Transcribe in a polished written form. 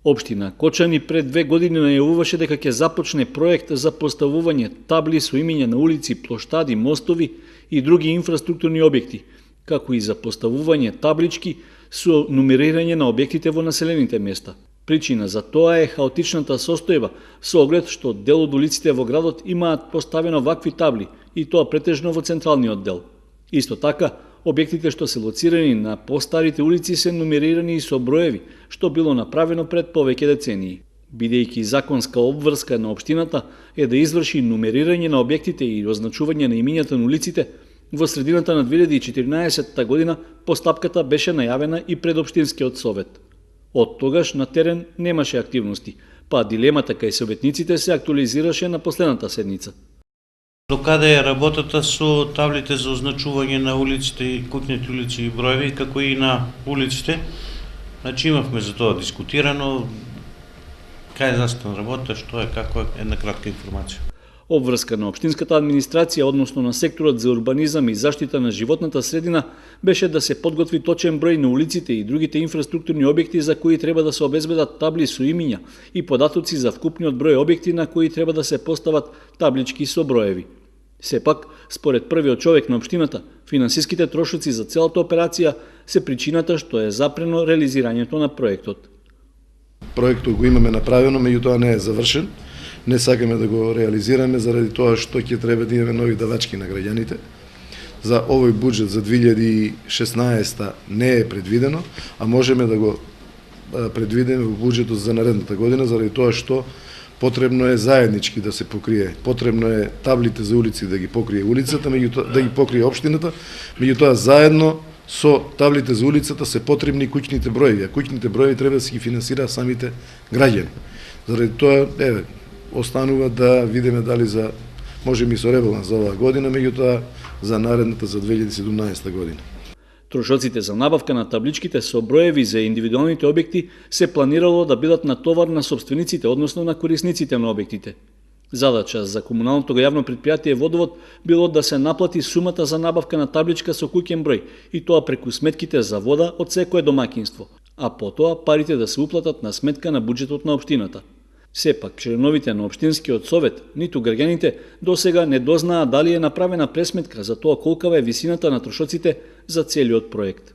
Општина Кочани пред 2 години најавуваше дека ќе започне проект за поставување табли со имиња на улици, плоштади, мостови и други инфраструктурни објекти, како и за поставување таблички со нумерирање на објектите во населените места. Причина за тоа е хаотичната состојба со оглед што дел од улиците во градот имаат поставено вакви табли и тоа претежно во централниот дел. Исто така, објектите што се лоцирани на постарите улици се нумерирани и со броеви, што било направено пред повеќе децении. Бидејќи законска обврска на општината е да изврши нумерирање на објектите и означување на имињата на улиците, во средината на 2014 година постапката беше најавена и пред Општинскиот совет. Од тогаш на терен немаше активности, па дилемата кај советниците се актуализираше на последната седница. Докаде е работата со таблите за означување на улиците и куќните улици и броеви, како и на улиците? Значи имавме за тоа дискутирано, кај е заставена работа, што е, како е, една кратка информација. Обврска на општинската администрација, односно на секторот за урбанизам и заштита на животната средина, беше да се подготви точен број на улиците и другите инфраструктурни објекти за кои треба да се обезбедат табли со имиња и податоци за вкупниот број објекти на кои треба да се постават таблички со броеви. Сепак, според првиот човек на општината, финансиските трошоци за целата операција се причината што е запрено реализирањето на проектот. Проектот го имаме направено, меѓутоа не е завршен. Не сакаме да го реализираме заради тоа што ќе треба да имаме нови давачки на граѓаните. За овој буџет за 2016 не е предвидено, а можеме да го предвидиме во буџетот за наредната година заради тоа што потребно е заеднички да се покрие. Потребно е таблите за улици да ги покрие улицата, да ги покрие општината, меѓутоа заедно со таблите за улицата се потребни куќните броеви, а куќните броеви треба да се ги финансира самите граѓани. Заради тоа, останува да видиме дали за можеби и со ребаланс за оваа година, меѓутоа за наредната за 2017 година. Трошоците за набавка на табличките со броеви за индивидуалните објекти се планирало да бидат на товар на собствениците, односно на корисниците на објектите. Задача за комуналното јавно претпријатие Водовод било да се наплати сумата за набавка на табличка со куќен број и тоа преку сметките за вода од секое домаќинство, а потоа парите да се уплатат на сметка на буџетот на општината. Сепак, членовите на Општинскиот совет, ниту граѓаните, досега не дознаа дали е направена пресметка за тоа колкава е висината на трошоците за целиот проект.